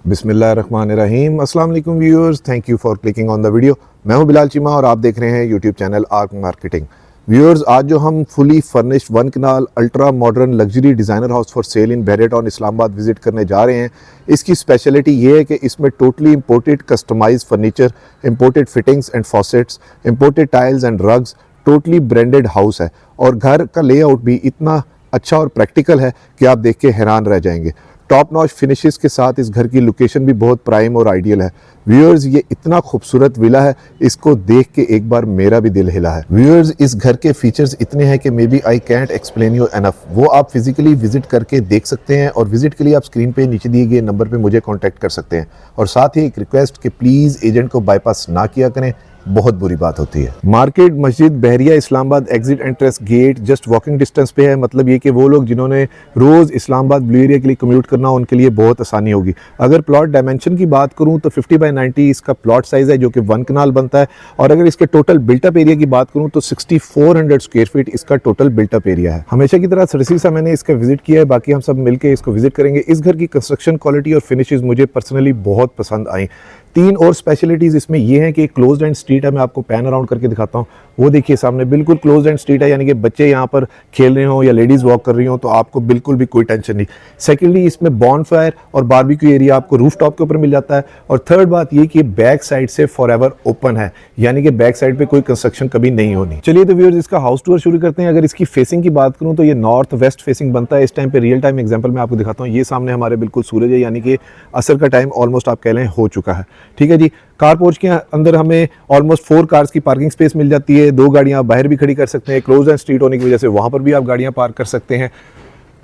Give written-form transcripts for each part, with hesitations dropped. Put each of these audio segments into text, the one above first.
बिस्मिल्लाहिर्रहमानिर्रहीम। अस्सलाम वालेकुम viewers, thank you for clicking on the video. मैं हूं बिलाल चीमा और आप देख रहे हैं YouTube channel Arc Marketing. Viewers, आज जो हम fully furnished one kanal ultra modern luxury designer house for sale in Bahria Town Islamabad visit करने जा रहे हैं, इसकी स्पेशलिटी ये है कि इसमें totally imported customised furniture, imported fittings and faucets, imported tiles and rugs, totally branded house है और घर का लेआउट भी इतना अच्छा और प्रैक्टिकल है कि आप देख के हैरान रह जाएंगे। टॉप नॉच फिनिशेस के साथ इस घर की लोकेशन भी बहुत प्राइम और आइडियल है। व्यूअर्स, ये इतना खूबसूरत विला है, इसको देख के एक बार मेरा भी दिल हिला है। व्यूअर्स, इस घर के फीचर्स इतने हैं कि maybe I can't explain you enough. वो आप फिजिकली विजिट करके देख सकते हैं और विजिट के लिए आप स्क्रीन पे नीचे दिए गए नंबर पे मुझे कॉन्टैक्ट कर सकते हैं। और साथ ही एक रिक्वेस्ट कि प्लीज़ एजेंट को बाईपास ना किया करें, बहुत बुरी बात होती है। मार्केट मस्जिद Bahria Islamabad exit entrance gate just walking distance पे है। मतलब ये कि वो लोग जिन्होंने रोज़ इस्लामाबाद ब्लू एरिया के लिए कम्यूट करना हो, उनके लिए बहुत आसानी होगी। अगर प्लॉट डायमेंशन की बात करूं तो 50x90 इसका प्लॉट साइज़ है, जो कि 1 कनाल बनता है। और अगर इसके टोटल बिल्टअप एरिया की बात करूं तो 6400 स्क्वायर फीट इसका टोटल बिल्टअप एरिया है। हमेशा की तरह सरसी सा मैंने इसका विजिट किया है, बाकी हम सब मिलकर इसको विजिट करेंगे। इस घर की कंस्ट्रक्शन क्वालिटी और फिनिशेज मुझे पर्सनली बहुत पसंद आई। 3 और स्पेशलिटीज़ इसमें ये हैं कि क्लोज्ड एंड स्ट्रीट है। मैं आपको पैन अराउंड करके दिखाता हूँ। वो देखिए सामने बिल्कुल क्लोज्ड एंड स्ट्रीट है, यानी कि बच्चे यहाँ पर खेल रहे हों या लेडीज़ वॉक कर रही हों तो आपको बिल्कुल भी कोई टेंशन नहीं। सेकेंडली, इसमें बॉनफायर और बारबेक्यू एरिया आपको रूफ टॉप के ऊपर मिल जाता है। और थर्ड बात ये कि बैक साइड से फॉरएवर ओपन है, यानी कि बैक साइड पे कोई कंस्ट्रक्शन कभी नहीं होनी। चलिए तो व्यूअर्स, इसका हाउस टूर शुरू करते हैं। अगर इसकी फेसिंग की बात करूँ तो ये नॉर्थ वेस्ट फेसिंग बनता है। इस टाइम पे रियल टाइम एग्जाम्पल मैं आपको दिखाता हूँ। ये सामने हमारे बिल्कुल सूरज है, यानी कि असर का टाइम ऑलमोस्ट आप कह लें हो चुका है। ठीक है जी। कार पोर्च के अंदर हमें ऑलमोस्ट 4 कार्स की पार्किंग स्पेस मिल जाती है। 2 गाड़ियां आप बाहर भी खड़ी कर सकते हैं। क्लोज एंड स्ट्रीट होने की वजह से वहां पर भी आप गाड़ियां पार्क कर सकते हैं।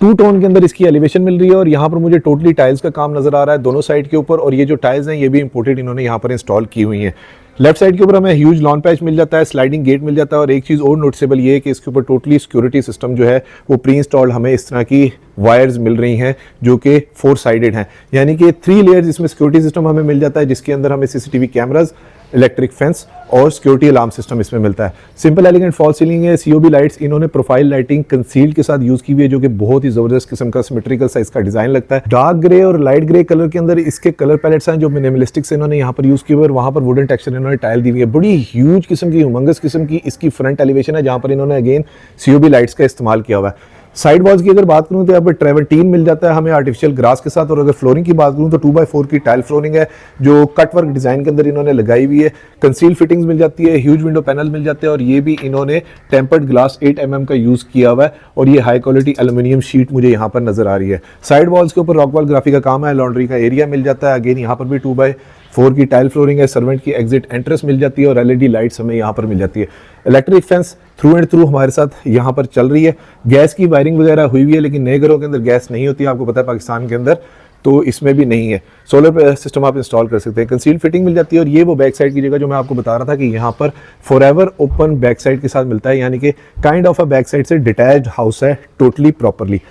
2 टोन के अंदर इसकी एलिवेशन मिल रही है और यहाँ पर मुझे टोटली टाइल्स का काम नजर आ रहा है दोनों साइड के ऊपर। और ये जो टाइल्स हैं ये भी इंपोर्टेड इन्होंने यहाँ पर इंस्टॉल की हुई हैं। लेफ्ट साइड के ऊपर हमें ह्यूज लॉन पैच मिल जाता है, स्लाइडिंग गेट मिल जाता है। और एक चीज़ और नोटिसेबल ये है कि इसके ऊपर टोटली सिक्योरिटी सिस्टम जो है वो प्री इंस्टॉल्ड हमें इस तरह की वायर्स मिल रही हैं जो कि 4 साइडेड हैं, यानी कि 3 लेयर्स इसमें सिक्योरिटी सिस्टम हमें मिल जाता है, जिसके अंदर हमें सीसीटीवी कैमराज, इलेक्ट्रिक फेंस और सिक्योरिटी अलार्म सिस्टम इसमें मिलता है। सिंपल एलिगेंट फॉल सीलिंग है। सीओबी लाइट्स इन्होंने प्रोफाइल लाइटिंग कंसील्ड के साथ यूज की हुई है, जो कि बहुत ही जबरदस्त किस्म का सिमेट्रिकल साइज का डिजाइन लगता है। डार्क ग्रे और लाइट ग्रे कलर के अंदर इसके कलर पैलेट्स हैं जो मिनिमलिस्टिक से इन्होंने यहाँ पर यूज किए हुए और वहां पर वुडन टेक्सचर इन्होंने टाइल दी हुई है। बड़ी ह्यूज किस्म की ह्यूमंगस किस्म की इसकी फ्रंट एलिवेशन है, जहां पर इन्होंने अगेन सीओबी लाइट्स का इस्तेमाल किया हुआ है। साइड वॉल्स की अगर बात करूं तो यहाँ पर ट्रेवर्टीन मिल जाता है हमें आर्टिफिशियल ग्रास के साथ। और अगर फ्लोरिंग की बात करूं तो 2x4 की टाइल फ्लोरिंग है जो कट वर्क डिजाइन के अंदर इन्होंने लगाई हुई है। कंसील फिटिंग्स मिल जाती है, ह्यूज विंडो पैनल मिल जाते हैं और ये भी इन्होंने टेम्पर्ड ग्लास 8 mm का यूज किया हुआ है। और ये हाई क्वालिटी एल्यूमिनियम शीट मुझे यहाँ पर नजर आ रही है। साइड वॉल्स के ऊपर रॉक वॉल ग्राफी का काम है, लॉन्ड्री का एरिया मिल जाता है। अगेन यहाँ पर भी 2x4 की टाइल फ्लोरिंग है। सर्वेंट की एग्जिट एंट्रेंस मिल जाती है और एलईडी लाइट्स हमें यहाँ पर मिल जाती है। Electric fence through and through हमारे साथ यहाँ पर चल रही है। गैस की वायरिंग वगैरह हुई हुई है, लेकिन नए घरों के अंदर गैस नहीं होती है, आपको पता है पाकिस्तान के अंदर, तो इसमें भी नहीं है। सोलर सिस्टम आप इंस्टॉल कर सकते हैं। कंसील फिटिंग मिल जाती है। और ये वो बैक साइड की जगह जो मैं आपको बता रहा था कि यहाँ पर फॉरएवर ओपन बैक साइड के साथ मिलता है, यानी कि kind of a back side से डिटैच्ड हाउस है totally properly.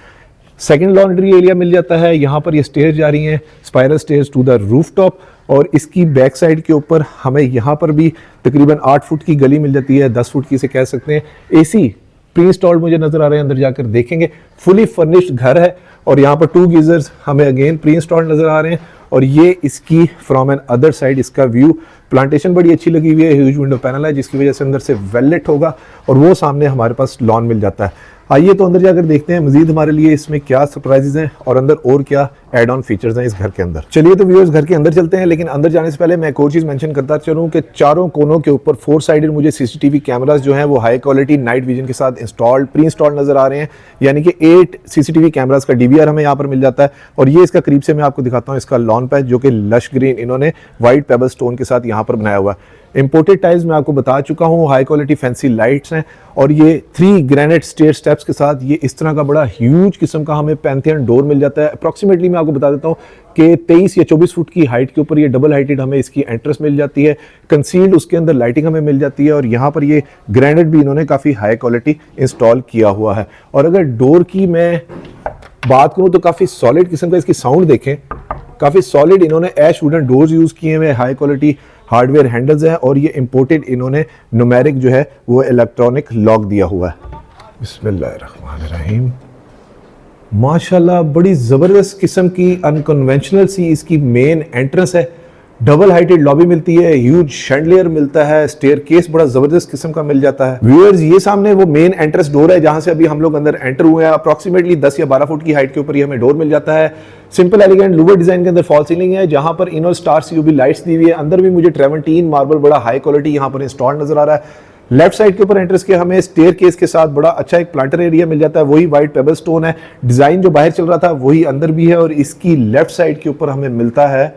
Second laundry area मिल जाता है। यहाँ पर ये स्टेयर्स जा रही हैं, spiral stairs to the roof top. और इसकी बैक साइड के ऊपर हमें यहाँ पर भी तकरीबन 8 फुट की गली मिल जाती है, 10 फुट की इसे कह सकते हैं। एसी प्री इंस्टॉल्ड मुझे नजर आ रहे हैं, अंदर जाकर देखेंगे। फुली फर्निश्ड घर है और यहाँ पर 2 गीजर्स हमें अगेन प्री इंस्टॉल्ड नजर आ रहे हैं। और ये इसकी फ्रॉम एन अदर साइड इसका व्यू, प्लांटेशन बड़ी अच्छी लगी हुई है, ह्यूज विंडो पैनल है जिसकी वजह से अंदर से वेललेट होगा और वो सामने हमारे पास लॉन मिल जाता है। आइए तो अंदर जाकर देखते हैं मजीद हमारे लिए इसमें क्या सरप्राइजेज हैं और अंदर और क्या एड ऑन फीचर्स हैं इस घर के अंदर। चलिए तो व्यूअर्स, घर के अंदर चलते हैं। लेकिन अंदर जाने से पहले मैं एक और चीज मेंशन करता चलूं कि चारों कोनों के ऊपर 4 साइडेड मुझे सीसीटीवी कैमरास जो हैं वो हाई क्वालिटी नाइट विजन के साथ इंस्टॉल्ड प्री इंस्टॉल्ड नजर आ रहे हैं, यानी कि 8 सीसीटीवी कैमरास का डीवीआर हमें यहाँ पर मिल जाता है। और ये इसका करीब से मैं आपको दिखाता हूँ इसका लॉन पैच, जो कि लश ग्रीन इन्होंने व्हाइट पेबल स्टोन के साथ यहाँ पर बनाया हुआ है। इंपोर्टेड टाइल्स मैं आपको बता चुका हूँ, हाई क्वालिटी फैंसी लाइट्स हैं। और ये 3 ग्रेनाइट स्टेयर स्टेप्स के साथ ये इस तरह का बड़ा ह्यूज किस्म का हमें पैंथियन डोर मिल जाता है। अप्रॉक्सीमेटली मैं आपको बता देता हूँ कि 23 या 24 फुट की हाइट के ऊपर ये डबल हाइटेड हमें इसकी एंट्रेंस मिल जाती है। कंसील्ड उसके अंदर लाइटिंग हमें मिल जाती है और यहाँ पर ये ग्रेनाइट भी इन्होंने काफ़ी हाई क्वालिटी इंस्टॉल किया हुआ है। और अगर डोर की मैं बात करूँ तो काफ़ी सॉलिड किस्म का इसकी साउंड देखें, काफ़ी सॉलिड इन्होंने ऐश वुडन डोर्स यूज़ किए हुए, हाई क्वालिटी हार्डवेयर हैंडल्स हैं। और ये इंपोर्टेड इन्होंने न्यूमेरिक जो है वो इलेक्ट्रॉनिक लॉक दिया हुआ है। बिस्मिल्लाहिर्रहमानिर्रहीम। माशाल्लाह बड़ी ज़बरदस्त किस्म की अनकन्वेंशनल सी इसकी मेन एंट्रेंस है। डबल हाइटेड लॉबी मिलती है, ह्यूज शैंडलियर मिलता है, स्टेयर केस बड़ा जबरदस्त किस्म का मिल जाता है। व्यूअर्स ये सामने वो मेन एंट्रेंस डोर है जहां से अभी हम लोग अंदर एंटर हुए हैं। अप्रॉक्सीमेटली 10 या 12 फुट की हाइट के ऊपर ये हमें डोर मिल जाता है। सिंपल एलिगेंट लूवर डिजाइन के अंदर फॉल सीलिंग है जहां पर इनर स्टार सीयूवी लाइट्स दी हुई है। अंदर भी मुझे ट्रेवंटीन मार्बल बड़ा हाई क्वालिटी यहां पर इंस्टॉल नजर आ रहा है। लेफ्ट साइड के ऊपर एंट्रेंस के हमें स्टेयर केस के साथ बड़ा अच्छा एक प्लांटर एरिया मिल जाता है, वही व्हाइट पेबल स्टोन है। डिजाइन जो बाहर चल रहा था वही अंदर भी है और इसकी लेफ्ट साइड के ऊपर हमें मिलता है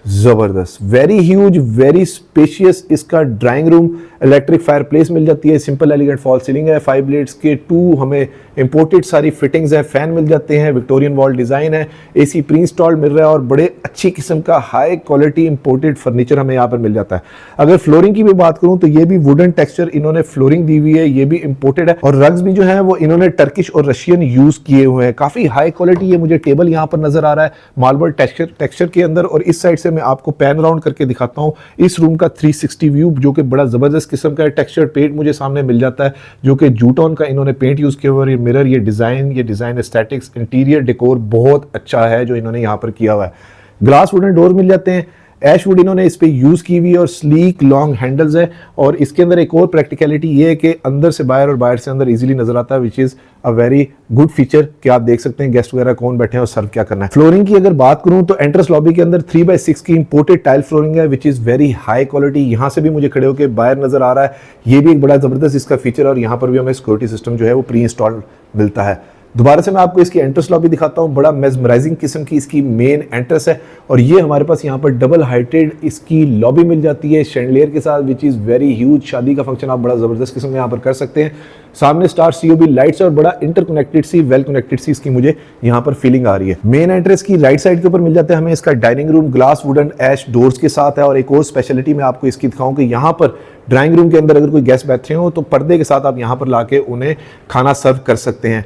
जबरदस्त वेरी ह्यूज वेरी स्पेशियस इसका drawing room. Electric fireplace मिल जाती है, सिंपल एलिगेंट फॉल सीलिंग है, 5 ब्लेड्स के 2 हमें इंपोर्टेड सारी फिटिंग्स है, फैन मिल जाते हैं, विक्टोरियन वॉल डिजाइन है, एसी प्री इंस्टॉल्ड मिल रहा है और बड़े अच्छी किस्म का हाई क्वालिटी इंपोर्टेड फर्नीचर हमें यहाँ पर मिल जाता है। अगर फ्लोरिंग की भी बात करूं तो ये भी वुडन टेक्सचर इन्होंने फ्लोरिंग दी हुई है, ये भी इंपोर्टेड है और रग्स भी जो है वो इन्होंने टर्किश और रशियन यूज किए हुए हैं। काफी हाई क्वालिटी ये मुझे टेबल यहाँ पर नजर आ रहा है मार्बल टेक्सचर के अंदर। और इस साइड से मैं आपको पैन राउंड करके दिखाता हूँ इस रूम का 360 व्यू जो कि बड़ा जबरदस्त किस्म का है। टेक्सचर पेंट मुझे सामने मिल जाता है जो कि जूटॉन का इन्होंने पेंट यूज किया हुआ है। मिरर, ये डिजाइन एस्थेटिक्स, इंटीरियर डेकोर बहुत अच्छा है जो इन्होंने यहाँ पर किया हुआ है। ग्लास वुडन डोर मिल जाते हैं, एश वुड इन्होंने इस पे यूज की हुई है और स्लीक लॉन्ग हैंडल्स है। और इसके अंदर एक और प्रैक्टिकलिटी ये है कि अंदर से बाहर और बाहर से अंदर इजीली नजर आता है, which is a very good feature कि आप देख सकते हैं गेस्ट वगैरह कौन बैठे हैं और सर्व क्या करना है। फ्लोरिंग की अगर बात करूं तो एंट्रेंस लॉबी के अंदर 3x6 की इंपोर्टेड टाइल फ्लोरिंग है which is very high quality. यहां से भी मुझे खड़े होकर बाहर नजर आ रहा है, ये भी एक बड़ा जबरदस्त इसका फीचर। और यहाँ पर भी हमें सिक्योरिटी सिस्टम जो है वो प्री इंस्टॉल्ड मिलता है। दोबारा से मैं आपको इसकी एंट्रेंस लॉबी दिखाता हूँ, बड़ा मेस्मराइजिंग किस्म की इसकी मेन एंट्रेंस है। और ये हमारे पास यहाँ पर डबल हाइटेड इसकी लॉबी मिल जाती है शैंडलियर के साथ विच इज़ वेरी ह्यूज। शादी का फंक्शन आप बड़ा ज़बरदस्त किस्म में यहाँ पर कर सकते हैं। सामने स्टार सीओबी लाइट्स और बड़ा इंटरकनेक्टेड सी वेल कनेक्टेड सी इसकी मुझे यहाँ पर फीलिंग आ रही है। मेन एंट्रेंस की राइट साइड के ऊपर मिल जाते हैं हमें इसका डाइनिंग रूम, ग्लास वुडन ऐश डोर्स के साथ है। और एक और स्पेशलिटी मैं आपको इसकी दिखाऊं कि यहाँ पर ड्राइंग रूम के अंदर अगर कोई गेस्ट बैठे हो तो पर्दे के साथ आप यहाँ पर लाके उन्हें खाना सर्व कर सकते हैं।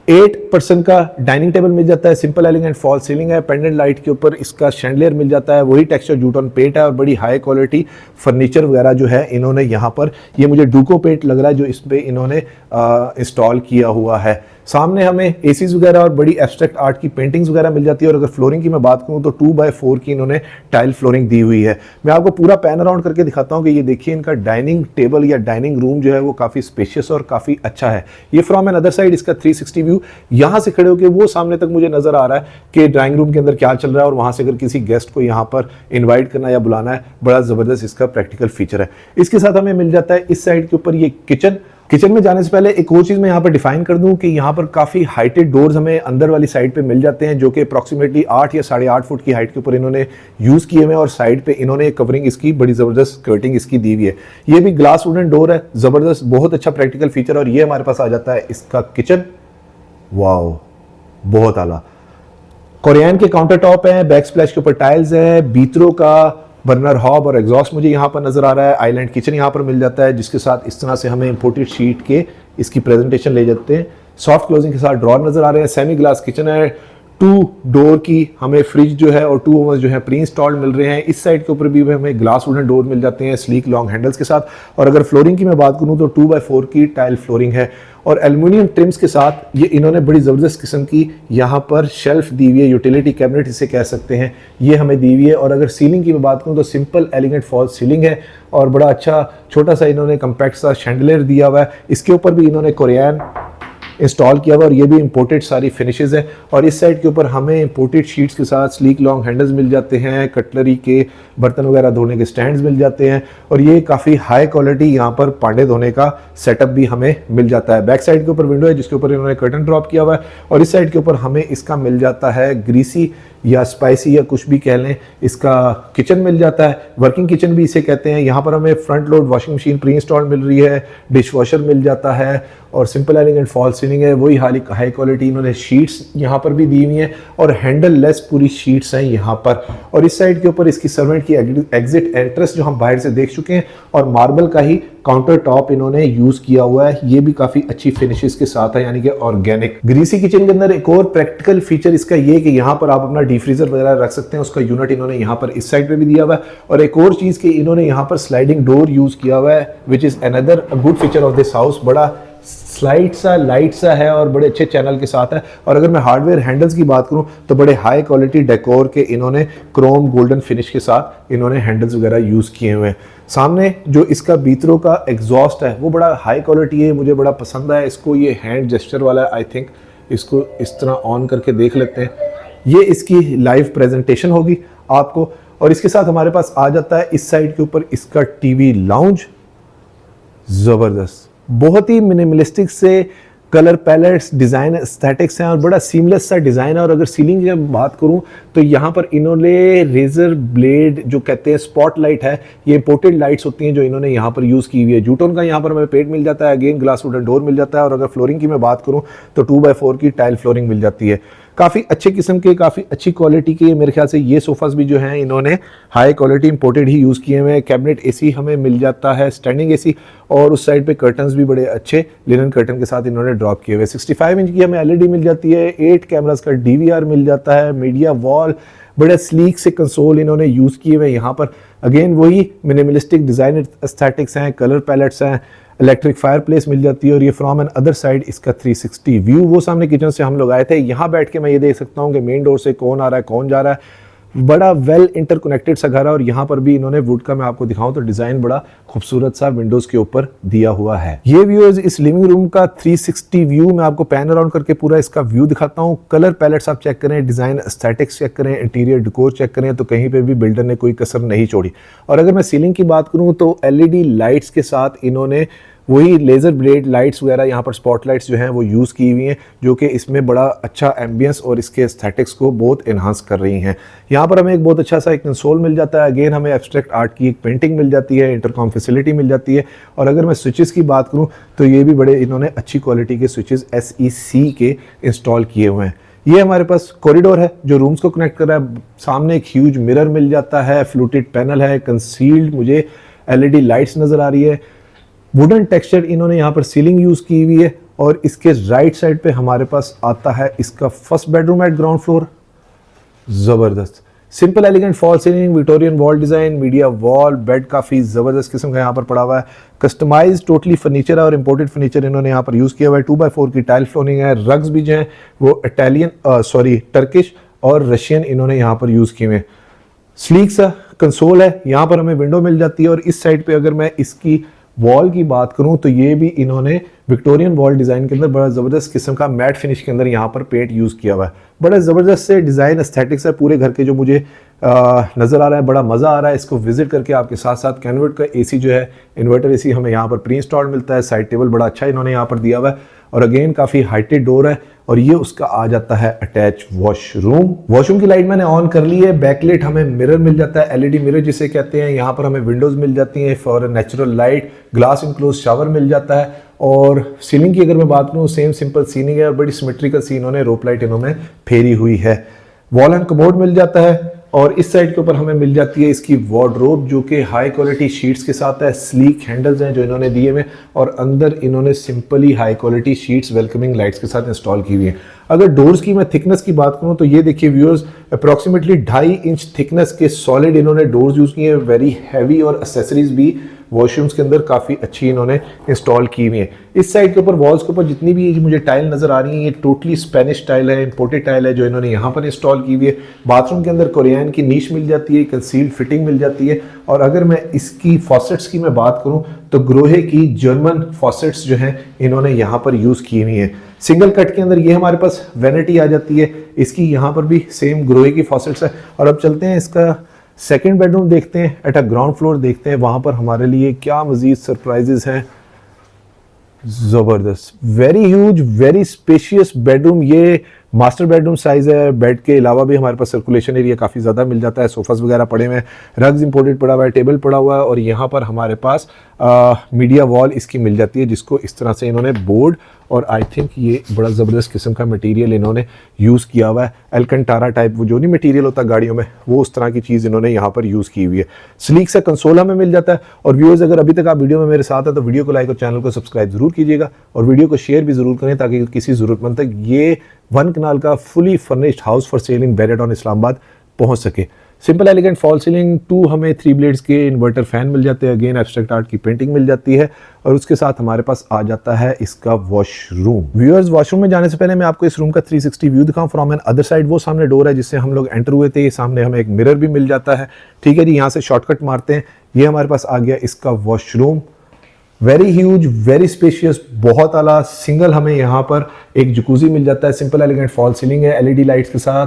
8 पर्सन का डाइनिंग टेबल मिल जाता है, सिंपल एलिगेंट फॉल सीलिंग है, पेंडेंट लाइट के ऊपर इसका शैंडलियर मिल जाता है, वही टेक्सचर जूटॉन पेंट है और बड़ी हाई क्वालिटी फर्नीचर वगैरह जो है इन्होंने यहाँ पर, ये मुझे डूको पेंट लग रहा है जो इस पे इन्होंने इंस्टॉल किया हुआ है। सामने हमें एसीज वगैरह और बड़ी एब्स्ट्रैक्ट आर्ट की पेंटिंग्स वगैरह मिल जाती है। और अगर फ्लोरिंग की मैं बात करूं तो 2x4 की इन्होंने टाइल फ्लोरिंग दी हुई है। मैं आपको पूरा पैन अराउंड करके दिखाता हूं कि ये देखिए इनका डाइनिंग टेबल या डाइनिंग रूम जो है वो काफ़ी स्पेशियस और काफ़ी अच्छा है। ये फ्रॉम एन अदर साइड इसका 360 व्यू, यहाँ से खड़े होकर वो सामने तक मुझे नजर आ रहा है कि ड्राइंग रूम के अंदर क्या चल रहा है और वहाँ से अगर किसी गेस्ट को यहाँ पर इन्वाइट करना या बुलाना है, बड़ा ज़बरदस्त इसका प्रैक्टिकल फीचर है। इसके साथ हमें मिल जाता है इस साइड के ऊपर ये किचन में जाने से पहले एक और चीज़ मैं यहाँ पर डिफाइन कर दूं कि यहाँ पर काफ़ी हाइटेड डोर्स हमें अंदर वाली साइड पे मिल जाते हैं जो कि अप्रॉक्सीमेटली 8 या 8.5 फुट की हाइट के ऊपर इन्होंने यूज़ किए हुए हैं। और साइड पे इन्होंने कवरिंग इसकी बड़ी ज़बरदस्त स्कर्टिंग इसकी दी हुई है। ये भी ग्लास वुडन डोर है, ज़बरदस्त बहुत अच्छा प्रैक्टिकल फीचर। और ये हमारे पास आ जाता है इसका किचन, वाओ बहुत आला। कोरियन के काउंटर टॉप है, बैक स्प्लैश के ऊपर टाइल्स है, बीतरो का बर्नर हॉब और एग्जॉस्ट मुझे यहाँ पर नजर आ रहा है। आइलैंड किचन यहाँ पर मिल जाता है जिसके साथ इस तरह से हमें इंपोर्टेड शीट के इसकी प्रेजेंटेशन ले जाते हैं। सॉफ्ट क्लोजिंग के साथ ड्रॉर नजर आ रहे हैं। सेमी ग्लास किचन है, 2 डोर की हमें फ्रिज जो है और 2 ओवन्स जो है प्री इंस्टॉल्ड मिल रहे हैं। इस साइड के ऊपर भी हमें ग्लास वुडन डोर मिल जाते हैं स्लीक लॉन्ग हैंडल्स के साथ। और अगर फ्लोरिंग की मैं बात करूं तो 2x4 की टाइल फ्लोरिंग है और एल्युमिनियम ट्रिम्स के साथ ये इन्होंने बड़ी ज़बरदस्त किस्म की यहाँ पर शेल्फ दी हुई है, यूटिलिटी कैबिनेट इसे कह सकते हैं, ये हमें दी हुई है। और अगर सीलिंग की मैं बात करूँ तो सिंपल एलिगेंट फॉल सीलिंग है और बड़ा अच्छा छोटा सा इन्होंने कम्पैक्ट सा शैंडलियर दिया हुआ है। इसके ऊपर भी इन्होंने कोरियन इंस्टॉल किया हुआ और ये भी इंपोर्टेड सारी फिनिशेस है। और इस साइड के ऊपर हमें इंपोर्टेड शीट्स के साथ स्लीक लॉन्ग हैंडल्स मिल जाते हैं, कटलरी के बर्तन वगैरह धोने के स्टैंड्स मिल जाते हैं। और ये काफ़ी हाई क्वालिटी यहाँ पर पांडे धोने का सेटअप भी हमें मिल जाता है। बैक साइड के ऊपर विंडो है जिसके ऊपर इन्होंने कर्टन ड्रॉप किया हुआ है। और इस साइड के ऊपर हमें इसका मिल जाता है ग्रीसी या स्पाइसी या कुछ भी कह लें, इसका किचन मिल जाता है, वर्किंग किचन भी इसे कहते हैं। यहाँ पर हमें front load washing machine pre install मिल रही है, डिश वॉशर मिल जाता है और सिंपल एलिगेंट फॉल सीलिंग है, वही हाई क्वालिटी इन्होंने शीट्स यहाँ पर भी दी हुई हैं और हैंडल लेस पूरी शीट्स हैं यहाँ पर। और इस साइड के ऊपर इसकी सर्वेंट की एग्जिट एंट्रेंस जो हम बाहर से देख चुके हैं और मार्बल का ही काउंटर टॉप इन्होंने यूज किया हुआ है, ये भी काफी अच्छी फिनिशेस के साथ है, यानी कि ऑर्गेनिक। ग्रीसी किचन के अंदर एक और प्रैक्टिकल फीचर इसका ये कि यहाँ पर आप अपना डीप फ्रीजर वगैरह रख सकते हैं, उसका यूनिट इन्होंने यहाँ पर इस साइड पे भी दिया हुआ है। और एक और चीज कि इन्होंने यहाँ पर स्लाइडिंग डोर यूज किया हुआ है which is another good feature of this house. बड़ा स्लाइड सा लाइट सा है और बड़े अच्छे चैनल के साथ है। और अगर मैं हार्डवेयर हैंडल्स की बात करूं तो बड़े हाई क्वालिटी डेकोर के इन्होंने क्रोम गोल्डन फिनिश के साथ इन्होंने हैंडल्स वगैरह यूज़ किए हुए हैं। सामने जो इसका बीतरों का एग्जॉस्ट है वो बड़ा हाई क्वालिटी है, मुझे बड़ा पसंद है इसको। ये हैंड जेस्चर वाला है, आई थिंक इसको इस तरह ऑन करके देख लेते हैं। ये इसकी लाइव प्रेजेंटेशन होगी आपको। और इसके साथ हमारे पास आ जाता है इस साइड के ऊपर इसका टीवी लाउंज। ज़बरदस्त, बहुत ही मिनिमलिस्टिक से कलर पैलेट्स, डिज़ाइन एस्थेटिक्स हैं और बड़ा सीमलेस सा डिज़ाइन है। और अगर सीलिंग की बात करूं तो यहाँ पर इन्होंने रेजर ब्लेड जो कहते हैं स्पॉट लाइट है, ये इंपोर्टेड लाइट्स होती हैं जो इन्होंने यहाँ पर यूज़ की हुई है। जूटोन का यहाँ पर हमें पेंट मिल जाता है, अगेन ग्लास वुडन डोर मिल जाता है। और अगर फ्लोरिंग की मैं बात करूँ तो 2x4 की टाइल फ्लोरिंग मिल जाती है। काफ़ी अच्छे किस्म के, काफ़ी अच्छी क्वालिटी के मेरे ख्याल से ये सोफ़ास भी जो हैं इन्होंने हाई क्वालिटी इंपोर्टेड ही यूज़ किए हुए हैं। कैबिनेट एसी हमें मिल जाता है, स्टैंडिंग एसी, और उस साइड पे कर्टन्स भी बड़े अच्छे लिनन कर्टन के साथ इन्होंने ड्रॉप किए हुए। 65 इंच की हमें एलईडी मिल जाती है, 8 कैमरास का डीवीआर मिल जाता है, मीडिया वॉल, बड़े स्लीक से कंसोल इन्होंने यूज़ किए हुए हैं। यहाँ पर अगेन वही मिनिमलिस्टिक डिज़ाइन एस्थेटिक्स हैं, कलर पैलेट्स हैं, इलेक्ट्रिक फायर प्लेस मिल जाती है। और ये फ्रॉम एन अदर साइड इसका 360 व्यू, वो सामने किचन से हम लोग आए थे, यहाँ बैठ के मैं ये देख सकता हूँ कि मेन डोर से कौन आ रहा है कौन जा रहा है। बड़ा वेल इंटरकनेक्टेड सा घर है। और यहाँ पर भी इन्होंने वुड का, मैं आपको दिखाऊं तो डिज़ाइन बड़ा खूबसूरत सा विंडोज़ के ऊपर दिया हुआ है। ये व्यूअर्स इस लिविंग रूम का 360 व्यू, मैं आपको पैन अराउंड करके पूरा इसका व्यू दिखाता हूँ। कलर पैलेट्स आप चेक करें, डिज़ाइन एस्थेटिक्स चेक करें, इंटीरियर डेकोर चेक करें, तो कहीं पे भी बिल्डर ने कोई कसर नहीं छोड़ी। और अगर मैं सीलिंग की बात करूँ तो एलईडी लाइट्स के साथ इन्होंने वही लेज़र ब्लेड लाइट्स वगैरह, यहाँ पर स्पॉट लाइट्स जो हैं वो यूज़ की हुई हैं, जो कि इसमें बड़ा अच्छा एम्बियंस और इसके एस्थेटिक्स को बहुत इन्हांस कर रही हैं। यहाँ पर हमें एक बहुत अच्छा सा एक कंसोल मिल जाता है। अगेन हमें एब्स्ट्रैक्ट आर्ट की एक पेंटिंग मिल जाती है, इंटरकॉम फैसिलिटी मिल जाती है। और अगर मैं स्विचेस की बात करूँ तो ये भी बड़े इन्होंने अच्छी क्वालिटी के स्विचेस SEC के इंस्टॉल किए हुए हैं। ये हमारे पास कॉरिडोर है जो रूम्स को कनेक्ट कर रहा है। सामने एक ह्यूज मिरर मिल जाता है, फ्लूटेड पैनल है, कंसील्ड मुझे LED लाइट्स नज़र आ रही है। वुडन टेक्सचर इन्होंने यहाँ पर सीलिंग यूज़ की हुई है। और इसके राइट साइड पे हमारे पास आता है इसका first bedroom at ground floor. ज़बरदस्त, simple elegant fall ceiling, Victorian wall design, media wall, bed काफ़ी ज़बरदस्त किस्म का यहाँ पर पड़ा हुआ है। कस्टमाइज टोटली फर्नीचर है और इंपोर्टेड फर्नीचर इन्होंने यहाँ पर यूज़ किया हुआ है। 2x4 की टाइल फ्लोरिंग है। रग्स भी जो हैं वो टर्किश और रशियन इन्होंने यहाँ पर यूज़ किए हुए हैं। स्लीक सा कंसोल है, यहाँ पर हमें विंडो मिल जाती है। और इस साइड पे अगर मैं इसकी वॉल की बात करूं तो ये भी इन्होंने विक्टोरियन वॉल डिज़ाइन के अंदर बड़ा ज़बरदस्त किस्म का मैट फिनिश के अंदर यहाँ पर पेंट यूज़ किया हुआ है। बड़ा ज़बरदस्त से डिज़ाइन एस्थेटिक्स है पूरे घर के, जो मुझे नज़र आ रहा है। बड़ा मज़ा आ रहा है इसको विजिट करके। आपके साथ साथ कैनवर्ट का एसी जो है, इन्वर्टर एसी हमें यहाँ पर प्री इंस्टॉल्ड मिलता है। साइड टेबल बड़ा अच्छा इन्होंने यहाँ पर दिया हुआ है। और अगेन काफ़ी हाइटेड डोर है। और ये उसका आ जाता है अटैच वॉशरूम। वॉशरूम की लाइट मैंने ऑन कर ली है। बैकलाइट हमें मिरर मिल जाता है, LED मिरर जिसे कहते हैं। यहाँ पर हमें विंडोज़ मिल जाती हैं for natural light, glass enclose shower मिल जाता है। और सीलिंग की अगर मैं बात करूँ, सेम सिंपल सीलिंग है और बड़ी सिमेट्रिकल सी इन्होंने रोप लाइट इन्होंने फेरी हुई है। वॉल एंड कमोड मिल जाता है। और इस साइड के ऊपर हमें मिल जाती है इसकी वार्डरोब, जो कि हाई क्वालिटी शीट्स के साथ है। स्लीक हैंडल्स हैं जो इन्होंने दिए हुए, और अंदर इन्होंने simply high quality sheets welcoming lights के साथ इंस्टॉल की हुई है। अगर डोर्स की मैं थिकनेस की बात करूं तो ये देखिए व्यूअर्स, अप्रॉक्सीमेटली 2.5 इंच थिकनेस के सॉलिड इन्होंने डोर्स यूज़ किए हैं। वेरी हैवी, और एसेसरीज भी वॉशरूम्स के अंदर काफ़ी अच्छी इन्होंने इंस्टॉल की हुई है। इस साइड के ऊपर वॉल्स के ऊपर जितनी भी मुझे टाइल नज़र आ रही हैं, ये टोटली स्पेनिश टाइल है, इंपोर्टेड टाइल है जो इन्होंने यहाँ पर इंस्टॉल की हुई है। बाथरूम के अंदर कोरियन की नीश मिल जाती है, कंसील्ड फिटिंग मिल जाती है। और अगर मैं इसकी फॉसेट्स की मैं बात करूँ तो ग्रोहे की जर्मन फॉसेट्स जो हैं इन्होंने यहाँ पर यूज़ की हुई हैं। सिंगल कट के अंदर ये हमारे पास वैनिटी आ जाती है। इसकी यहाँ पर भी सेम ग्रोहे की फॉसेट्स है। और अब चलते हैं इसका सेकंड बेडरूम देखते हैं, एट अ ग्राउंड फ्लोर देखते हैं वहाँ पर हमारे लिए क्या मज़ीद सरप्राइजेस हैं। ज़बरदस्त, very huge, very spacious bedroom. ये मास्टर बेडरूम साइज़ है। बेड के अलावा भी हमारे पास सर्कुलेशन एरिया काफ़ी ज़्यादा मिल जाता है। सोफ़ास वगैरह पड़े हुए हैं, रग्स इंपोर्टेड पड़ा हुआ है, टेबल पड़ा हुआ है। और यहाँ पर हमारे पास मीडिया वॉल इसकी मिल जाती है, जिसको इस तरह से इन्होंने बोर्ड, और आई थिंक ये बड़ा ज़बरदस्त किस्म का मटेरियल इन्होंने यूज़ किया हुआ है। एल्कंटारा टाइप, वो जो नहीं मटेरियल होता गाड़ियों में, वो उस तरह की चीज़ इन्होंने यहाँ पर यूज़ की हुई है। स्लीक सा कंसोल हमें मिल जाता है। और व्यूअर्स, अगर अभी तक आप वीडियो में मेरे साथ हैं तो वीडियो को लाइक और चैनल को सब्सक्राइब जरूर कीजिएगा, और वीडियो को शेयर भी ज़रूर करें ताकि किसी ज़रूरतमंद तक ये 1 कनाल का fully furnished house for sale in Bahria Town Islamabad पहुँच सके। सिंपल एलिगेंट फॉल सीलिंग, 2 हमें 3 ब्लेड्स के इन्वर्टर फैन मिल जाते हैं, अगेन एब्स्ट्रैक्ट आर्ट की पेंटिंग मिल जाती है और उसके साथ हमारे पास आ जाता है इसका वॉशरूम। व्यूअर्स, वॉशरूम में जाने से पहले मैं आपको इस रूम का 360 व्यू दिखाऊं फ्रॉम एन अदर साइड। वो सामने डोर है जिससे हम लोग एंटर हुए थे, सामने हमें एक मिरर भी मिल जाता है। ठीक है जी, यहाँ से शॉर्टकट मारते हैं, ये हमारे पास आ गया इसका washroom. Very huge, very spacious, बहुत आला। सिंगल हमें यहाँ पर एक जकूजी मिल जाता है, सिंपल एलिगेंट फॉल सीलिंग है, एलईडी लाइट्स के साथ,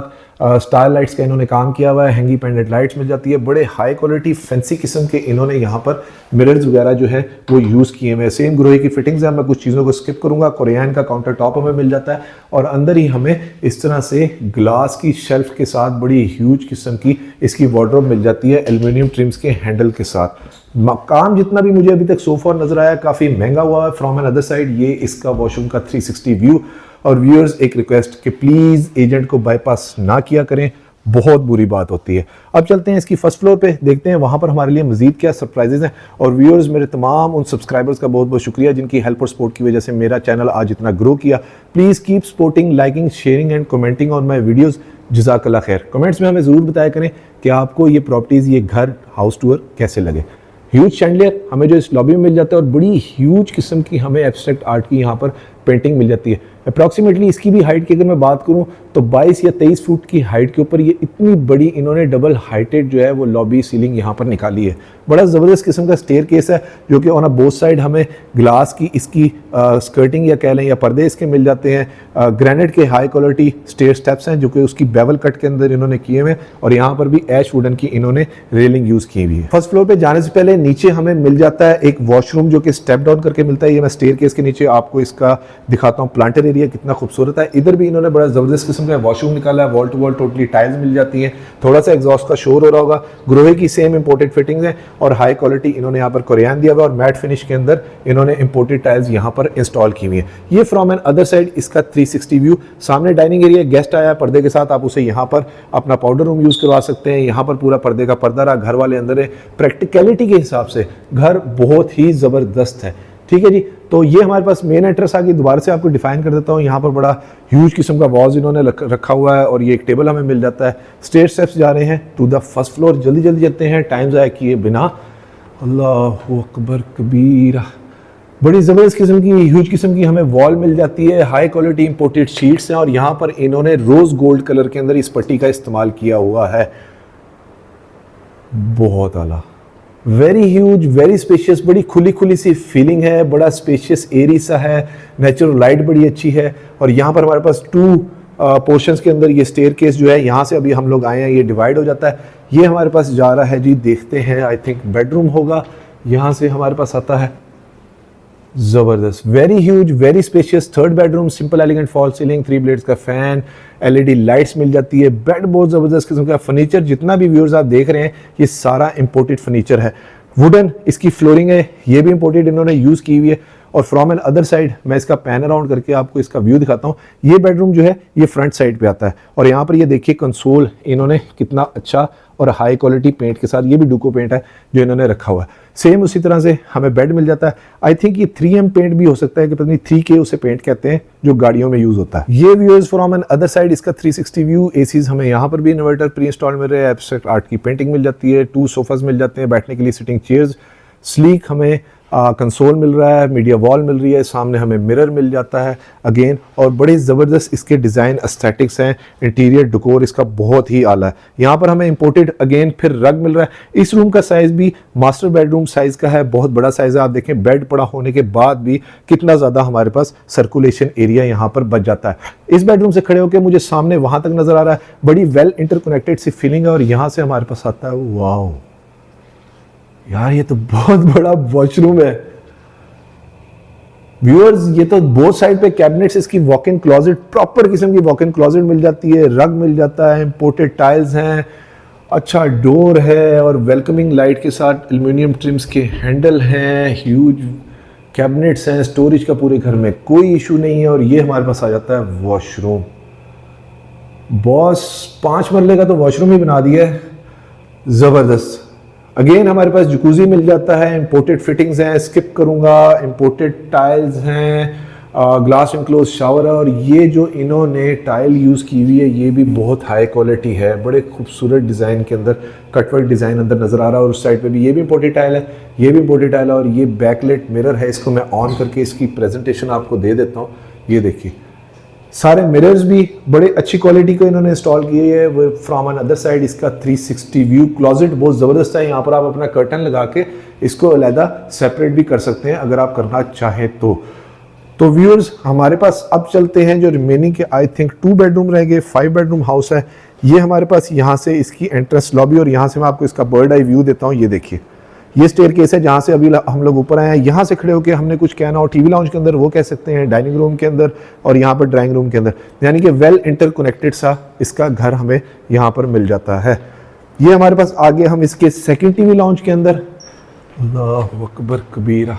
स्टार लाइट्स का इन्होंने काम किया हुआ है, हैंगी पेंडेंट लाइट्स मिल जाती है। बड़े हाई क्वालिटी फैंसी किस्म के इन्होंने यहाँ पर मिरर्स वगैरह जो है वो यूज़ किए हुए हैं। सेम ग्रोही की फिटिंग्स है, मैं कुछ चीज़ों को स्किप करूँगा। कोरियन का काउंटर टॉप हमें मिल जाता है और अंदर ही हमें इस तरह से ग्लास की शेल्फ के साथ बड़ी ह्यूज किस्म की इसकी वार्डरोब मिल जाती है, एल्यूमिनियम ट्रिम्स के हैंडल के साथ। काम जितना भी मुझे अभी तक सो फार नजर आया काफ़ी महंगा हुआ है। फ्रॉम एन अदर साइड ये इसका वॉशरूम का 360 व्यू। और व्यूअर्स, एक रिक्वेस्ट कि प्लीज़ एजेंट को बाईपास ना किया करें, बहुत बुरी बात होती है। अब चलते हैं इसकी फर्स्ट फ्लोर पे, देखते हैं वहाँ पर हमारे लिए मजीद क्या सरप्राइजेज हैं। और व्यूअर्स, मेरे तमाम उन सब्सक्राइबर्स का बहुत बहुत शुक्रिया जिनकी हेल्प और सपोर्ट की वजह से मेरा चैनल आज इतना ग्रो किया। Please keep supporting, liking, sharing and commenting on my videos. जज़ाकल्लाह खैर। कमेंट्स में हमें ज़रूर बताया करें कि आपको ये प्रॉपर्टीज़, ये घर, हाउस टूर कैसे लगे। ह्यूज शैंडलियर हमें जो इस लॉबी में मिल जाता है और बड़ी ह्यूज किस्म की हमें एब्स्ट्रैक्ट आर्ट की यहाँ पर पेंटिंग मिल जाती है। अप्रॉक्सीमेटली इसकी भी हाइट की अगर मैं बात करूँ तो 22 या 23 फुट की हाइट के ऊपर ये इतनी बड़ी इन्होंने डबल हाइटेड जो है वो लॉबी सीलिंग यहाँ पर निकाली है। बड़ा ज़बरदस्त किस्म का स्टेयर केस है जो कि ऑन बोथ साइड हमें ग्लास की इसकी स्कर्टिंग या कह लें या पर्दे इसके मिल जाते हैं। ग्रेनाइट के हाई क्वालिटी स्टेयर स्टेप्स हैं जो कि उसकी बेवल कट के अंदर इन्होंने किए हुए हैं और यहाँ पर भी ऐश वुडन की इन्होंने रेलिंग यूज़ की हुई है। फर्स्ट फ्लोर पर जाने से पहले नीचे हमें मिल जाता है एक वॉशरूम जो कि स्टेप डाउन करके मिलता है। ये मैं स्टेयर केस के नीचे आपको इसका दिखाता हूँ, प्लांटर एरिया कितना खूबसूरत है। इधर भी इन्होंने बड़ा जबरदस्त किस्म का वॉशरूम निकाला है, wall to wall totally tiles मिल जाती हैं। थोड़ा सा एग्जॉस्ट का शोर हो रहा होगा। ग्रोहे की सेम इंपोर्टेड फिटिंग्स हैं और हाई क्वालिटी इन्होंने यहाँ पर कोरियन दिया हुआ और मैट फिनिश के अंदर इन्होंने इंपोर्टेड टाइल्स यहाँ पर इंस्टॉल की हुई है। ये फ्रॉम एन अदर साइड इसका 360 व्यू। सामने डाइनिंग एरिया, गेस्ट आया पर्दे के साथ, आप उसे यहाँ पर अपना पाउडर रूम यूज करवा सकते हैं। यहाँ पर पूरा पर्दे का पर्दा रहा, घर वाले अंदर है। प्रैक्टिकलिटी के हिसाब से घर बहुत ही जबरदस्त है। ठीक है जी, तो ये हमारे पास मेन एंट्रेंस आ गई। दोबारा से आपको डिफाइन कर देता हूँ। यहाँ पर बड़ा ह्यूज किस्म का वॉज इन्होंने रखा हुआ है और ये एक टेबल हमें मिल जाता है। स्टेयर स्टेप्स जा रहे हैं टू द फर्स्ट फ्लोर। जल्दी जल्दी चलते हैं, टाइम ज़ाया किए बिना। अल्लाहु अकबर कबीरा। बड़ी ज़बरदस्त किस्म की, ह्यूज किस्म की हमें वॉल मिल जाती है। हाई क्वालिटी इंपोर्टेड शीट्स हैं और यहाँ पर इन्होंने रोज़ गोल्ड कलर के अंदर इस पट्टी का इस्तेमाल किया हुआ है। बहुत आला, वेरी ह्यूज, वेरी स्पेशियस, बड़ी खुली खुली सी फीलिंग है। बड़ा स्पेशियस एरी सा है, नेचुरल लाइट बड़ी अच्छी है। और यहाँ पर हमारे पास 2 पोर्शंस के अंदर ये स्टेयर केस जो है, यहाँ से अभी हम लोग आए हैं, ये डिवाइड हो जाता है। ये हमारे पास जा रहा है जी, देखते हैं, आई थिंक बेडरूम होगा। यहाँ से हमारे पास आता है, जबरदस्त, very huge, very spacious third bedroom. Simple elegant fall ceiling, 3 blades का फैन, एलईडी लाइट्स मिल जाती है। बेड बहुत जबरदस्त किस्म का। फर्नीचर जितना भी व्यूअर्स आप देख रहे हैं ये सारा इंपोर्टेड फर्नीचर है। वुडन इसकी फ्लोरिंग है, ये भी इंपोर्टेड इन्होंने यूज़ की हुई है। और फ्रॉम एन अदर साइड मैं इसका पैन अराउंड करके आपको इसका व्यू दिखाता हूँ। ये बेडरूम जो है ये फ्रंट साइड पे आता है और यहाँ पर ये देखिए कंसोल इन्होंने कितना अच्छा और हाई क्वालिटी पेंट के साथ, ये भी डुको पेंट है जो इन्होंने रखा हुआ है। सेम उसी तरह से हमें बेड मिल जाता है। आई थिंक ये 3M पेंट भी हो सकता है कि पता नहीं 3K उसे पेंट कहते हैं जो गाड़ियों में यूज होता है। ये viewers from another side इसका 360 व्यू। एसीज हमें यहाँ पर भी इन्वर्टर प्री इंस्टॉल मिल रहे हैं। एब्स्ट्रैक्ट आर्ट की पेंटिंग मिल जाती है। 2 सोफाज मिल जाते हैं बैठने के लिए, सिटिंग चेयर्स। स्लीक हमें कंसोल मिल रहा है, मीडिया वॉल मिल रही है, सामने हमें मिरर मिल जाता है अगेन। और बड़े ज़बरदस्त इसके डिज़ाइन एस्थेटिक्स हैं। इंटीरियर डेकोर इसका बहुत ही आला है। यहाँ पर हमें इंपोर्टेड अगेन फिर रग मिल रहा है। इस रूम का साइज़ भी मास्टर बेडरूम साइज़ का है, बहुत बड़ा साइज़ है। आप देखें बेड पड़ा होने के बाद भी कितना ज़्यादा हमारे पास सर्कुलेशन एरिया यहाँ पर बच जाता है। इस बेडरूम से खड़े होकर मुझे सामने वहाँ तक नज़र आ रहा है। बड़ी वेल इंटरकनेक्टेड सी फीलिंग है। और यहाँ से हमारे पास आता है, वाओ यार ये तो बहुत बड़ा वॉशरूम है। व्यूअर्स ये तो बोथ साइड पे कैबिनेट्स, इसकी वॉक इन क्लोजेट, प्रॉपर किस्म की वॉक इन क्लोजेट मिल जाती है। रग मिल जाता है, इंपोर्टेड टाइल्स हैं, अच्छा डोर है और वेलकमिंग लाइट के साथ एल्युमिनियम ट्रिम्स के हैंडल हैं। ह्यूज कैबिनेट्स हैं, स्टोरेज का पूरे घर में कोई इशू नहीं है। और ये हमारे पास आ जाता है वॉशरूम। बॉस 5 मरले का तो वॉशरूम ही बना दिया है, जबरदस्त। अगेन हमारे पास जकूजी मिल जाता है, इंपोर्टेड फिटिंग्स हैं, स्किप करूंगा। इंपोर्टेड टाइल्स हैं, ग्लास इनक्लोज शावर है और ये जो इन्होंने टाइल यूज़ की हुई है ये भी बहुत हाई क्वालिटी है, बड़े खूबसूरत डिज़ाइन के अंदर कटवर्क डिज़ाइन अंदर नज़र आ रहा है। और उस साइड पे भी ये भी इम्पोर्टेड टाइल है, ये भी इम्पोर्टेड टाइल है और ये बैकलाइट मिरर है। इसको मैं ऑन करके इसकी प्रेजेंटेशन आपको दे देता हूँ। ये देखिए सारे मिरर्स भी बड़े अच्छी क्वालिटी को इन्होंने इंस्टॉल किए है। फ्रॉम एन अदर साइड इसका 360 व्यू क्लोजेट बहुत ज़बरदस्त है। यहाँ पर आप अपना कर्टन लगा के इसको अलहदा सेपरेट भी कर सकते हैं अगर आप करना चाहें तो व्यूअर्स हमारे पास अब चलते हैं जो रिमेनिंग के आई थिंक 2 बेडरूम रह गए, 5 बेडरूम हाउस है। ये हमारे पास यहाँ से इसकी एंट्रेंस लॉबी और यहाँ से मैं आपको इसका बर्ड आई व्यू देता हूँ। ये देखिए ये स्टेयरकेस है जहाँ से अभी हम लोग ऊपर आए हैं। यहाँ से खड़े होकर हमने कुछ कहना हो टीवी लाउंज के अंदर वो कह सकते हैं, डाइनिंग रूम के अंदर और यहाँ पर ड्राइंग रूम के अंदर, यानी कि वेल इंटरकनेक्टेड सा इसका घर हमें यहाँ पर मिल जाता है। ये हमारे पास आगे हम इसके सेकंड टीवी लाउंज के अंदर, अल्लाहु अकबर कबीरा,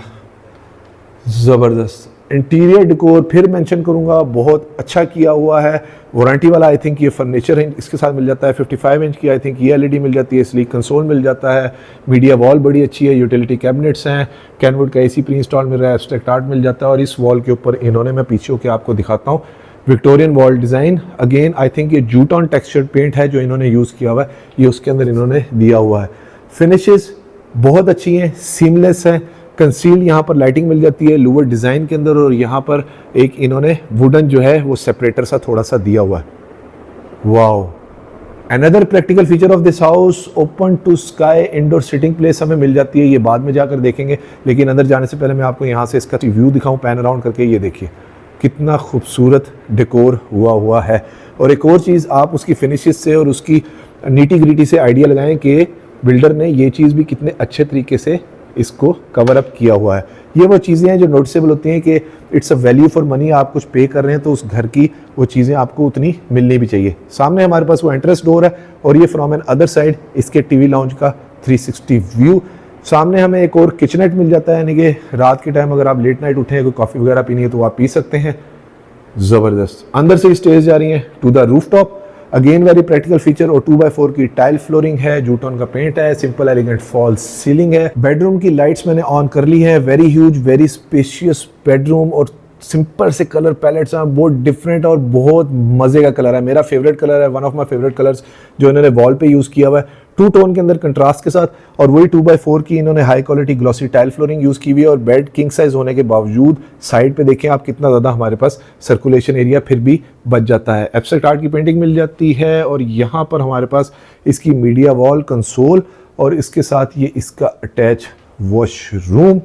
ज़बरदस्त इंटीरियर डेकोर फिर मेंशन करूंगा, बहुत अच्छा किया हुआ है। वारंटी वाला आई थिंक ये फर्नीचर इसके साथ मिल जाता है। 55 इंच की आई थिंक ये एलईडी मिल जाती है, स्लीक कंसोल मिल जाता है। मीडिया वॉल बड़ी अच्छी है, यूटिलिटी कैबिनेट्स हैं, कैनवुड का एसी प्री इंस्टॉल मिल रहा है, एब्स्ट्रैक्ट आर्ट मिल जाता है। और इस वॉल के ऊपर इन्होंने, मैं पीछे होकर आपको दिखाता हूँ, Victorian wall design, again I think ये जूटॉन टेक्सचर्ड पेंट है जो इन्होंने यूज़ किया हुआ है, ये उसके अंदर इन्होंने दिया हुआ है। फिनिशेस बहुत अच्छी हैं, सीमलेस है, कंसील यहाँ पर लाइटिंग मिल जाती है लूवर डिज़ाइन के अंदर और यहाँ पर एक इन्होंने वुडन जो है वो सेपरेटर सा थोड़ा सा दिया हुआ है। Wow, another practical feature of this house, open to sky indoor sitting place हमें मिल जाती है। ये बाद में जाकर देखेंगे, लेकिन अंदर जाने से पहले मैं आपको यहाँ से इसका व्यू दिखाऊं पैन अराउंड करके। ये देखिए कितना खूबसूरत डेकोर हुआ है। और एक और चीज़, आप उसकी फिनिशेस से और उसकी नीटी ग्रीटी से आइडिया लगाएं कि बिल्डर ने ये चीज़ भी कितने अच्छे तरीके से इसको कवर अप किया हुआ है। ये वो चीज़ें हैं जो नोटिसेबल होती हैं कि it's a value for money, आप कुछ पे कर रहे हैं तो उस घर की वो चीज़ें आपको उतनी मिलनी भी चाहिए। सामने हमारे पास वो एंट्रेंस डोर है और ये फ्रॉम एन अदर साइड इसके टीवी लाउंज का 360 व्यू। सामने हमें एक और किचनेट मिल जाता है, यानी कि रात के टाइम अगर आप लेट नाइट उठें, कोई कॉफ़ी वगैरह पीनी है तो आप पी सकते हैं। ज़बरदस्त अंदर से स्टेज जा रही हैं to the roof top, again very practical feature. और 2x4 की टाइल फ्लोरिंग है, जूटॉन का पेंट है, सिंपल एलिगेंट फॉल्स सीलिंग है। बेडरूम की लाइट्स मैंने ऑन कर ली है। Very huge very spacious bedroom और सिंपल से कलर पैलेट्स हैं, बहुत डिफरेंट और बहुत मज़े का कलर है। मेरा फेवरेट कलर है, one of my favourite colours जो इन्होंने वॉल पे यूज़ किया हुआ है, 2 टोन के अंदर कंट्रास्ट के साथ। और वही 2x4 की इन्होंने high quality glossy tile flooring use की हुई है। और बेड किंग साइज होने के बावजूद साइड पे देखें आप कितना ज़्यादा हमारे पास सर्कुलेशन एरिया फिर भी बच जाता है। एब्स्ट्रैक्ट आर्ट की पेंटिंग मिल जाती है और यहाँ पर हमारे पास इसकी मीडिया वॉल कंसोल और इसके साथ ये इसका अटैच वॉशरूम।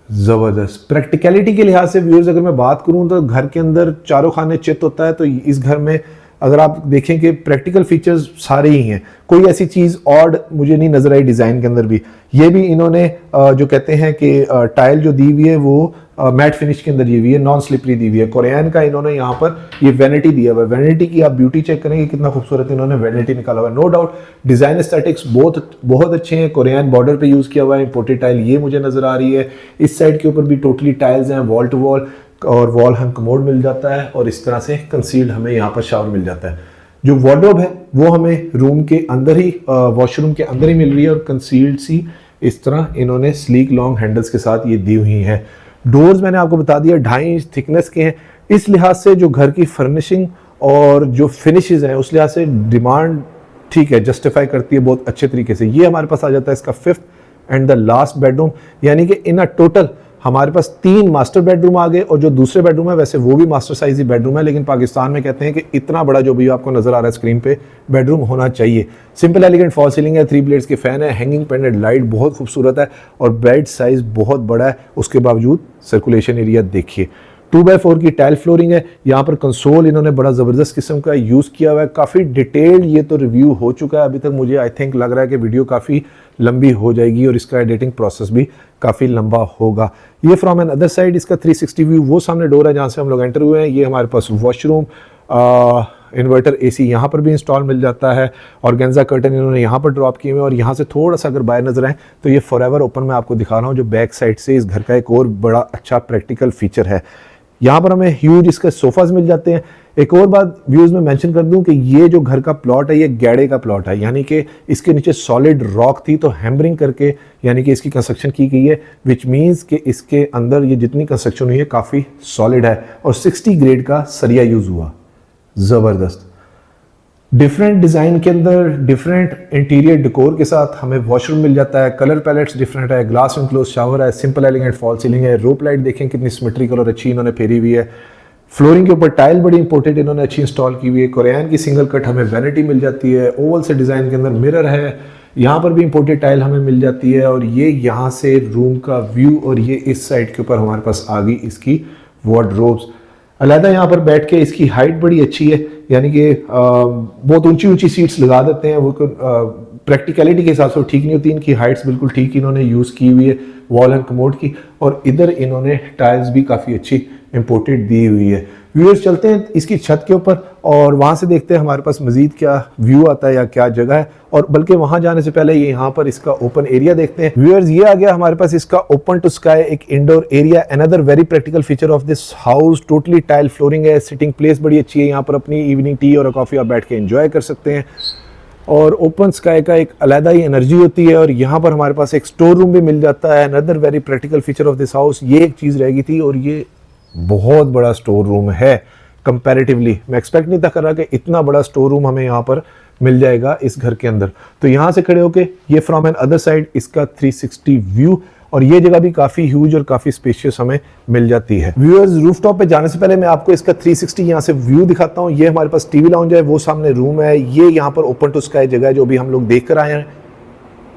ज़बरदस्त प्रैक्टिकलिटी के लिहाज से व्यूअर्स अगर मैं बात करूं तो घर के अंदर चारों खाने चित होता है, तो इस घर में अगर आप देखें कि प्रैक्टिकल फीचर्स सारे ही हैं, कोई ऐसी चीज़ ऑड मुझे नहीं नजर आई डिज़ाइन के अंदर भी। ये भी इन्होंने जो कहते हैं कि टाइल जो दी हुई है वो मैट फिनिश के अंदर दी हुई है, नॉन स्लिपरी दी हुई है। कोरियन का इन्होंने यहाँ पर ये वैनिटी दिया हुआ है, वैनिटी की आप ब्यूटी चेक करेंगे कितना खूबसूरत इन्होंने वैनिटी निकाला हुआ है। नो डाउट डिज़ाइन एस्थेटिक्स बहुत अच्छे हैं। कोरियन बॉर्डर पे यूज़ किया हुआ है, इंपोर्टेड टाइल ये मुझे नज़र आ रही है। इस साइड के ऊपर भी टोटली टाइल्स हैं, वॉल टू वॉल, और वॉल हंग कमोड मिल जाता है और इस तरह से कंसील्ड हमें यहाँ पर शावर मिल जाता है। जो वार्डरोब है वो हमें रूम के अंदर ही, वॉशरूम के अंदर ही मिल रही है और कंसील्ड सी इस तरह इन्होंने स्लीक लॉन्ग हैंडल्स के साथ ये दी हुई हैं। डोर्स मैंने आपको बता दिया 2.5 इंच थिकनेस के हैं। इस लिहाज से जो घर की फर्निशिंग और जो फिनिशेस हैं उस लिहाज से डिमांड ठीक है, जस्टिफाई करती है बहुत अच्छे तरीके से। ये हमारे पास आ जाता है इसका 5th and the last bedroom, यानी कि इन अ टोटल हमारे पास 3 मास्टर बेडरूम आ गए। और जो दूसरे बेडरूम है वैसे वो भी मास्टर साइज ही बेडरूम है, लेकिन पाकिस्तान में कहते हैं कि इतना बड़ा जो भी आपको नजर आ रहा है स्क्रीन पे बेडरूम होना चाहिए। सिंपल एलिगेंट फॉल सीलिंग है, 3 ब्लेड्स के फैन है, हैंगिंग पेंडेंट लाइट बहुत खूबसूरत है और बेड साइज बहुत बड़ा है। उसके बावजूद सर्कुलेशन एरिया देखिए, 2x4 की टाइल फ्लोरिंग है। यहाँ पर कंसोल इन्होंने बड़ा ज़बरदस्त किस्म का यूज़ किया हुआ है, काफ़ी डिटेल्ड ये तो रिव्यू हो चुका है अभी तक। मुझे आई थिंक लग रहा है कि वीडियो काफ़ी लंबी हो जाएगी और इसका एडिटिंग प्रोसेस भी काफ़ी लंबा होगा। ये फ्रॉम एन अदर साइड इसका 360 व्यू, वो सामने डोर है जहाँ से हम लोग एंटर हुए हैं। ये हमारे पास वॉशरूम, इन्वर्टर एसी यहाँ पर भी इंस्टॉल मिल जाता है और गेंजा कर्टन इन्होंने यहाँ पर ड्रॉप किए हुए हैं। और यहाँ से थोड़ा सा अगर बाहर नजर आए तो ये फॉरएवर ओपन मैं आपको दिखा रहा हूँ, जो बैक साइड से इस घर का एक और बड़ा अच्छा प्रैक्टिकल फीचर है। यहाँ पर हमें ह्यूज इसके सोफाज मिल जाते हैं। एक और बात व्यूज में मेंशन कर दूं कि ये जो घर का प्लॉट है ये गैड़े का प्लॉट है, यानी कि इसके नीचे सॉलिड रॉक थी तो हैमरिंग करके यानी कि इसकी कंस्ट्रक्शन की गई है, विच मीन्स कि इसके अंदर ये जितनी कंस्ट्रक्शन हुई है काफ़ी सॉलिड है और 60 ग्रेड का सरिया यूज़ हुआ। ज़बरदस्त डिफरेंट डिज़ाइन के अंदर डिफरेंट इंटीरियर डेकोर के साथ हमें वॉशरूम मिल जाता है। कलर पैलेट्स डिफरेंट है, ग्लास इनक्लोज शावर है, सिंपल एलिगेंट फॉल सीलिंग है, रोप लाइट देखें कितनी सिमेट्रिकल और अच्छी इन्होंने फेरी हुई है। फ्लोरिंग के ऊपर टाइल बड़ी इंपॉर्टेंट इन्होंने अच्छी इंस्टॉल की हुई है। कोरियन की सिंगल कट हमें वैनिटी मिल जाती है। ओवल से डिज़ाइन के अंदर मिरर है, यहाँ पर भी इंपोर्टेड टाइल हमें मिल जाती है। और ये यहाँ से रूम का व्यू और ये इस साइड के ऊपर हमारे पास आ गई इसकी वार्डरोब्स। अलहदा यहाँ पर बैठ के इसकी हाइट बड़ी अच्छी है, यानी कि बहुत ऊंची ऊंची सीट्स लगा देते हैं, वो प्रैक्टिकलिटी के हिसाब से ठीक नहीं होती। इनकी हाइट्स बिल्कुल ठीक इन्होंने यूज़ की हुई है वॉल एंड कमोड की। और इधर इन्होंने टाइल्स भी काफ़ी अच्छी इंपोर्टेड दी हुई है। व्यूअर्स चलते हैं इसकी छत के ऊपर और वहाँ से देखते हैं हमारे पास मजीद क्या व्यू आता है या क्या जगह है। और बल्कि वहाँ जाने से पहले ये यहाँ पर इसका ओपन एरिया देखते हैं। व्यूअर्स ये आ गया हमारे पास इसका ओपन टू स्काई एक indoor area. Another very practical feature of this house, totally tile flooring है, सिटिंग प्लेस बड़ी अच्छी है। यहाँ पर अपनी इवनिंग टी और कॉफ़ी आप बैठ के एंजॉय कर सकते हैं और ओपन स्काई का एक अलग ही एनर्जी होती है। और यहाँ पर हमारे पास एक स्टोर रूम भी मिल जाता है। Another very practical feature of this house, ये एक चीज़ रह गई थी और ये बहुत बड़ा स्टोर रूम है कंपैरेटिवली। मैं एक्सपेक्ट नहीं था कर रहा कि इतना बड़ा स्टोर रूम हमें यहाँ पर मिल जाएगा इस घर के अंदर। तो यहाँ से खड़े होके ये फ्रॉम एन अदर साइड इसका 360 व्यू, और ये जगह भी काफ़ी ह्यूज और काफ़ी स्पेशियस हमें मिल जाती है। व्यूअर्स रूफटॉप पे जाने से पहले मैं आपको इसका 360 यहाँ से व्यू दिखाता हूँ। ये हमारे पास टीवी लाउंज है, वो सामने रूम है, ये यहाँ पर ओपन टू स्काई जगह है जो भी हम लोग देख कर आए हैं।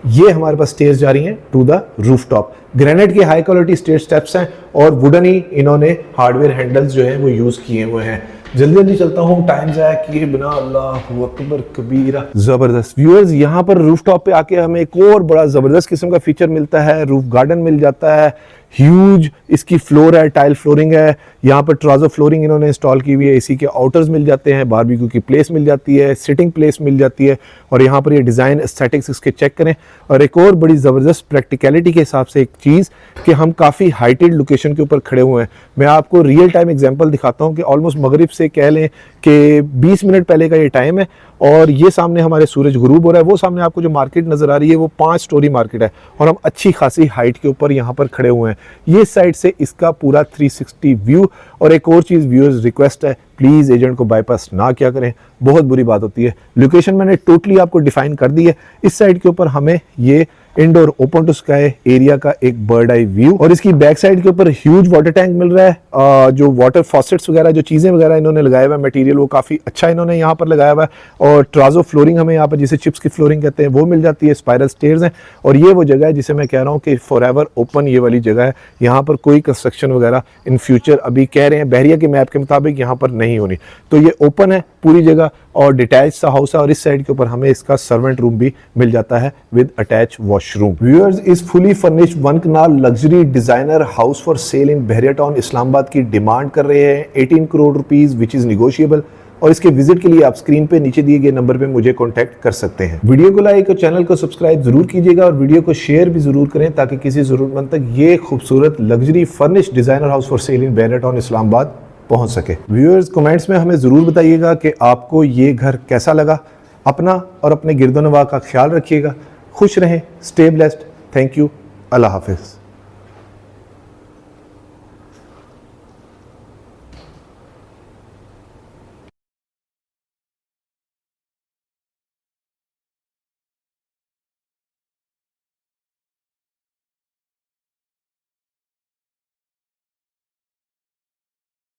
ये हमारे पास स्टेयर्स जा रही हैं टू द रूफटॉप। ग्रेनाइट के हाई क्वालिटी स्टेयर स्टेप्स हैं और वुडन ही इन्होंने हार्डवेयर हैंडल्स जो हैं वो यूज़ किए हुए हैं। जल्दी जल्दी चलता हूँ, टाइम ज़ाया किए बिना। अल्लाहु अकबर कबीरा। ज़बरदस्त व्यूअर्स, यहाँ पर रूफटॉप पे आके हमें एक और बड़ा ज़बरदस्त किस्म का फीचर मिलता है। रूफ गार्डन मिल जाता है, ह्यूज इसकी फ्लोर है, टाइल फ्लोरिंग है। यहाँ पर ट्राउजर फ्लोरिंग इन्होंने इंस्टॉल की हुई है। एसी के आउटर्स मिल जाते हैं, बारबेक्यू की प्लेस मिल जाती है, सिटिंग प्लेस मिल जाती है। और यहाँ पर ये डिज़ाइन एस्थेटिक्स इसके चेक करें। और एक और बड़ी ज़बरदस्त प्रैक्टिकलिटी के हिसाब से एक चीज़ कि हम काफ़ी हाइटेड लोकेशन के ऊपर खड़े हुए हैं। मैं आपको रियल टाइम एग्जांपल दिखाता हूँ कि ऑलमोस्ट मगरिब से कह लें कि 20 मिनट पहले का ये टाइम है और ये सामने हमारे सूरज गुरूब हो रहा है। वो सामने आपको जो मार्केट नज़र आ रही है वो 5 स्टोरी मार्केट है और हम अच्छी खासी हाइट के ऊपर यहाँ पर खड़े हुए हैं। ये साइड से इसका पूरा 360 व्यू। और एक और चीज़ व्यूअर्स रिक्वेस्ट है, प्लीज़ एजेंट को बाईपास ना क्या करें, बहुत बुरी बात होती है। लोकेशन मैंने टोटली आपको डिफाइन कर दी है। इस साइड के ऊपर हमें ये indoor open to sky area का एक बर्ड आई व्यू और इसकी बैक साइड के ऊपर ह्यूज वाटर टैंक मिल रहा है। जो वाटर फॉसेट्स वगैरह जो चीज़ें वगैरह इन्होंने लगाया हुआ है, मटेरियल वो काफ़ी अच्छा इन्होंने यहाँ पर लगाया हुआ है। और ट्राजो फ्लोरिंग हमें यहाँ पर जिसे चिप्स की फ्लोरिंग कहते हैं वो मिल जाती है। स्पाइरल स्टेयर्स हैं और ये वो जगह है जिसे मैं कह रहा हूँ कि फॉर एवर ओपन ये वाली जगह है। यहाँ पर कोई कंस्ट्रक्शन वगैरह इन फ्यूचर अभी कह रहे हैं बहरिया के मैप के मुताबिक यहाँ पर नहीं होनी। तो ये ओपन है पूरी जगह और डिटैच सा हाउस है। और इस साइड के ऊपर हमें इसका सर्वेंट रूम भी मिल जाता है विद अटैच वॉशरूम। व्यूअर्स, इस fully furnished 1 kanal luxury designer house for sale in Bahria Town Islamabad की डिमांड कर रहे हैं 18 crore rupees which is negotiable. और इसके विजिट के लिए आप स्क्रीन पे नीचे दिए गए नंबर पे मुझे कांटेक्ट कर सकते हैं। वीडियो को लाइक और चैनल को सब्सक्राइब जरूर कीजिएगा और वीडियो को शेयर भी जरूर करें ताकि किसी जरूरतमंद तक ये खूबसूरत luxury furnished designer house for sale in Bahria Town Islamabad पहुंच सके। व्यूअर्स, कमेंट्स में हमें ज़रूर बताइएगा कि आपको ये घर कैसा लगा। अपना और अपने गिरदोनवा का ख्याल रखिएगा। खुश रहें, stay blessed. Thank you. Allah हाफिज़।